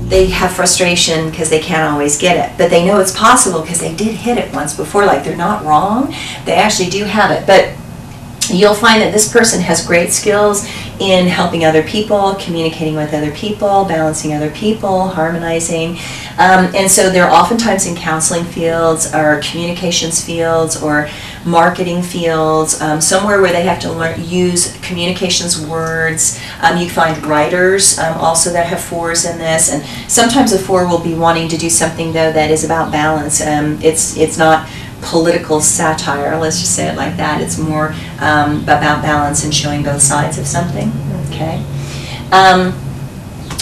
they have frustration because they can't always get it, but they know it's possible because they did hit it once before. Like, they're not wrong, they actually do have it. But you'll find that this person has great skills in helping other people, communicating with other people, balancing other people, harmonizing. And so they're oftentimes in counseling fields or communications fields or marketing fields, somewhere where they have to use communications words. You find writers also that have 4s in this, and sometimes a 4 will be wanting to do something, though, that is about balance. It's not political satire, let's just say it like that. It's more about balance and showing both sides of something. Okay.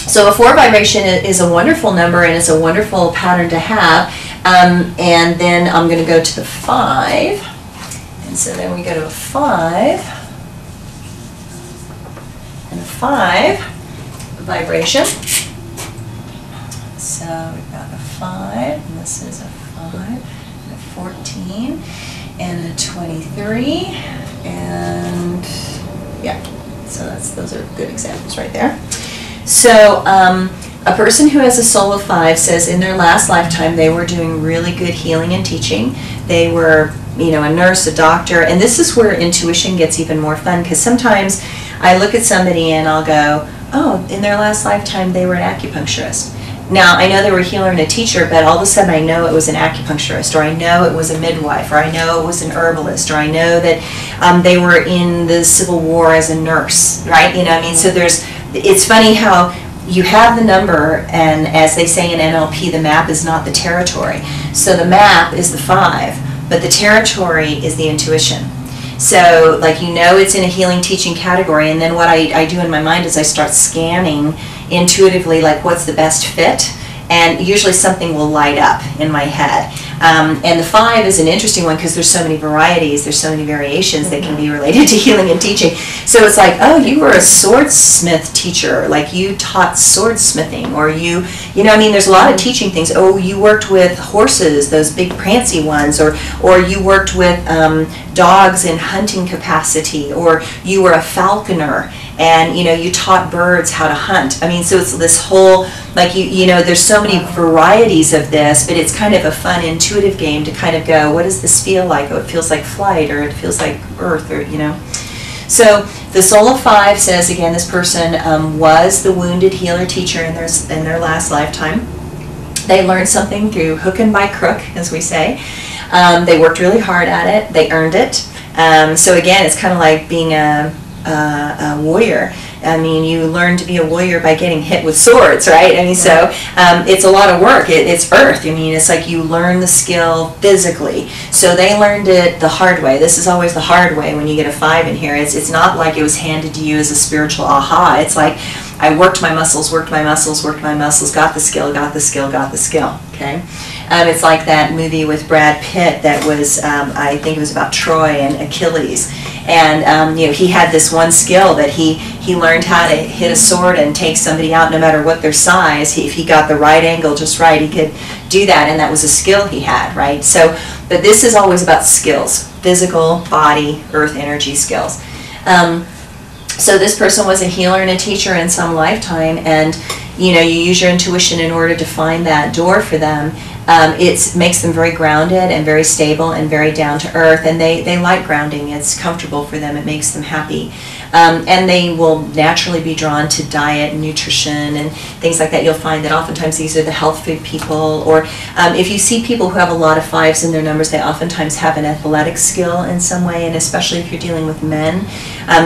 So a 4 vibration is a wonderful number, and it's a wonderful pattern to have. And then I'm going to go to the 5. And so then we go to a 5. And a 5 vibration. So we've got a 5, and this is a 5. 14 and a 23, and yeah, so those are good examples right there. So a person who has a soul of 5 says in their last lifetime they were doing really good healing and teaching. They were, you know, a nurse, a doctor, and this is where intuition gets even more fun, because sometimes I look at somebody and I'll go, oh, in their last lifetime they were an acupuncturist. Now, I know they were a healer and a teacher, but all of a sudden I know it was an acupuncturist, or I know it was a midwife, or I know it was an herbalist, or I know that they were in the Civil War as a nurse, right? You know, I mean, so it's funny how you have the number, and as they say in NLP, the map is not the territory. So the map is the 5, but the territory is the intuition. So, like, you know, it's in a healing teaching category, and then what I do in my mind is I start scanning intuitively, like, what's the best fit, and usually something will light up in my head. And the 5 is an interesting one because there's so many varieties, there's so many variations that can be related to healing and teaching. So it's like, oh, you were a swordsmith teacher, like you taught swordsmithing, or you know, I mean, there's a lot of teaching things. Oh, you worked with horses, those big prancy ones, or you worked with dogs in hunting capacity, or you were a falconer, and, you know, you taught birds how to hunt. I mean, so it's this whole, like, you know, there's so many varieties of this, but it's kind of a fun, intuitive game to kind of go, what does this feel like? Oh, it feels like flight, or it feels like earth, or, you know. So the soul of 5 says, again, this person was the wounded healer teacher in their last lifetime. They learned something through hook and by crook, as we say. They worked really hard at it. They earned it. So again, it's kind of like being a warrior. I mean, you learn to be a warrior by getting hit with swords, right? I mean, so it's a lot of work. It's earth. I mean, it's like you learn the skill physically. So they learned it the hard way. This is always the hard way when you get a 5 in here. It's not like it was handed to you as a spiritual aha. It's like I worked my muscles, got the skill, got the skill, okay? It's like that movie with Brad Pitt that was, I think it was about Troy and Achilles. And, you know, he had this one skill that he learned how to hit a sword and take somebody out no matter what their size. If he got the right angle just right, he could do that, and that was a skill he had, right? So, but this is always about skills, physical, body, earth energy skills. So this person was a healer and a teacher in some lifetime, and, you know, you use your intuition in order to find that door for them. It makes them very grounded and very stable and very down to earth, and they like grounding. It's comfortable for them. It makes them happy. And they will naturally be drawn to diet and nutrition and things like that. You'll find that oftentimes these are the health food people, or if you see people who have a lot of 5s in their numbers, they oftentimes have an athletic skill in some way, and especially if you're dealing with men,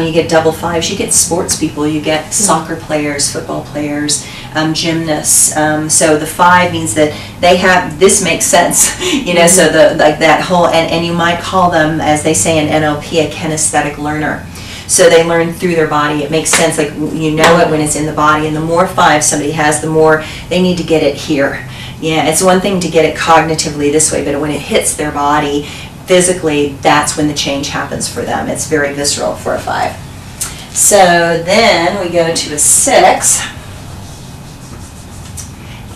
you get double 5s, you get sports people, you get soccer players, football players, gymnasts. So the 5 means that they have, this makes sense, you know, so like that whole, and you might call them, as they say in NLP, a kinesthetic learner. So they learn through their body. It makes sense, like you know it when it's in the body, and the more 5 somebody has, the more they need to get it here. Yeah, it's one thing to get it cognitively this way, but when it hits their body physically, that's when the change happens for them. It's very visceral for a 5. So then we go to a 6,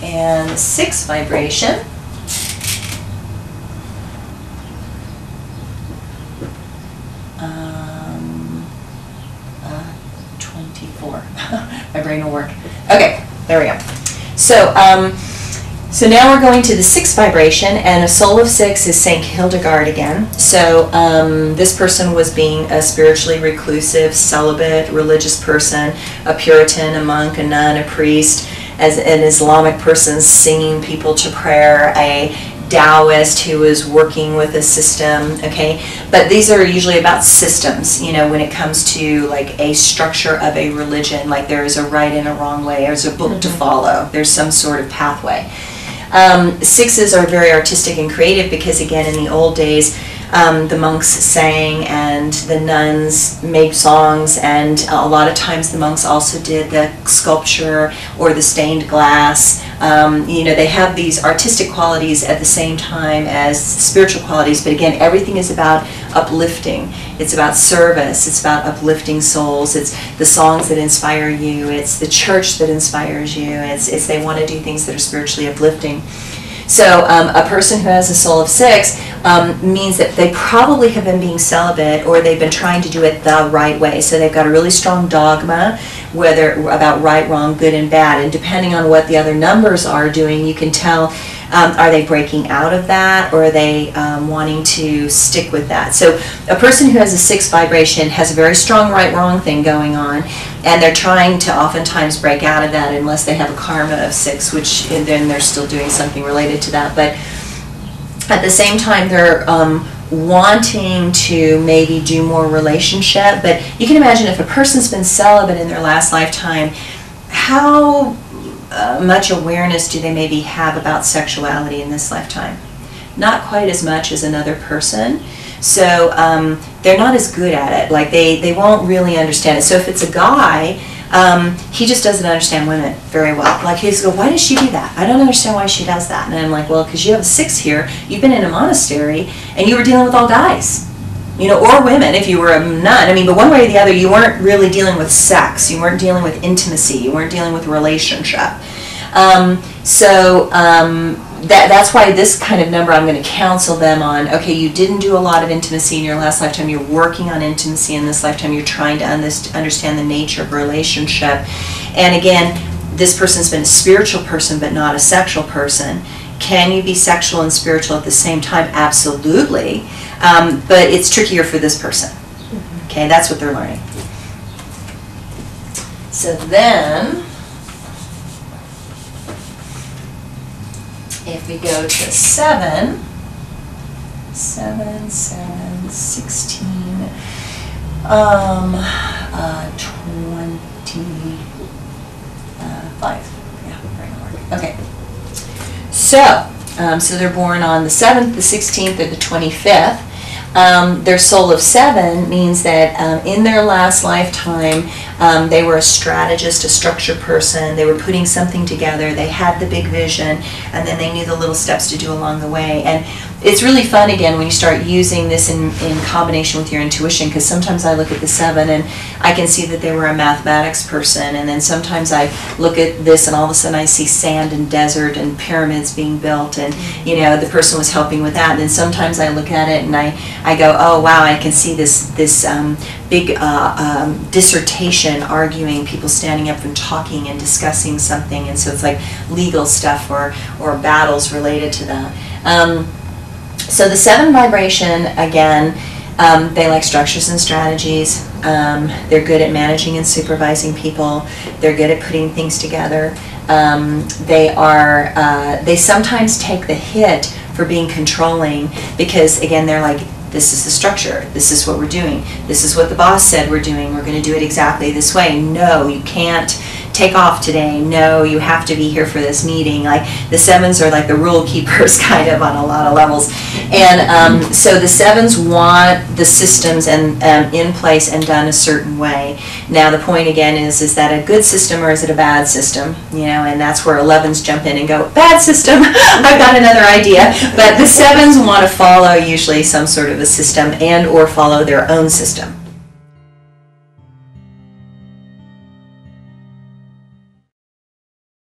and the 6 vibration. My brain will work. Okay, there we go. So now we're going to the 6th vibration, and a soul of 6 is Saint Hildegard again. So this person was being a spiritually reclusive, celibate, religious person, a Puritan, a monk, a nun, a priest, as an Islamic person singing people to prayer, a Taoist who was working with a system, okay? But these are usually about systems, you know, when it comes to like a structure of a religion, like there is a right and a wrong way, there's a book to follow, there's some sort of pathway. 6s are very artistic and creative because, again, in the old days, the monks sang and the nuns made songs, and a lot of times the monks also did the sculpture or the stained glass. You know, they have these artistic qualities at the same time as spiritual qualities, but again, everything is about uplifting. It's about service. It's about uplifting souls. It's the songs that inspire you. It's the church that inspires you. It's they want to do things that are spiritually uplifting. So a person who has a soul of 6 means that they probably have been being celibate, or they've been trying to do it the right way. So they've got a really strong dogma, whether about right, wrong, good, and bad. And depending on what the other numbers are doing, you can tell, are they breaking out of that, or are they wanting to stick with that? So a person who has a 6 vibration has a very strong right-wrong thing going on, and they're trying to oftentimes break out of that unless they have a karma of 6, which and then they're still doing something related to that. But at the same time, they're wanting to maybe do more relationship. But you can imagine if a person's been celibate in their last lifetime, how much awareness do they maybe have about sexuality in this lifetime? Not quite as much as another person. So they're not as good at it. Like they won't really understand it. So if it's a guy, he just doesn't understand women very well. Like he's go, why does she do that? I don't understand why she does that. And I'm like, well, because you have a 6 here. You've been in a monastery and you were dealing with all guys, you know, or women if you were a nun. I mean, but one way or the other, you weren't really dealing with sex. You weren't dealing with intimacy. You weren't dealing with relationship. That's why this kind of number, I'm going to counsel them on, okay, you didn't do a lot of intimacy in your last lifetime, you're working on intimacy in this lifetime, you're trying to understand the nature of relationship. And again, this person's been a spiritual person but not a sexual person. Can you be sexual and spiritual at the same time? Absolutely. But it's trickier for this person. Okay, that's what they're learning. So then, if we go to 7, 16, 25. Yeah, right. Okay. So they're born on the 7th, the 16th, or the 25th. Their soul of 7 means that in their last lifetime, they were a strategist, a structured person. They were putting something together. They had the big vision, and then they knew the little steps to do along the way. And it's really fun, again, when you start using this in combination with your intuition, because sometimes I look at the 7 and I can see that they were a mathematics person, and then sometimes I look at this and all of a sudden I see sand and desert and pyramids being built, and you know, the person was helping with that. And then sometimes I look at it and I go, oh wow, I can see this big dissertation arguing, people standing up and talking and discussing something, and so it's like legal stuff or battles related to that. So the 7 vibration, again, they like structures and strategies. They're good at managing and supervising people. They're good at putting things together. They sometimes take the hit for being controlling because, again, they're like, this is the structure, this is what we're doing, this is what the boss said we're doing, we're going to do it exactly this way. No, you can't take off today. No, you have to be here for this meeting. Like the 7s are like the rule keepers kind of on a lot of levels. And so the 7s want the systems and in place and done a certain way. Now the point again is that a good system or is it a bad system? You know, and that's where 11s jump in and go, bad system, I've got another idea. But the 7s want to follow usually some sort of a system and or follow their own system.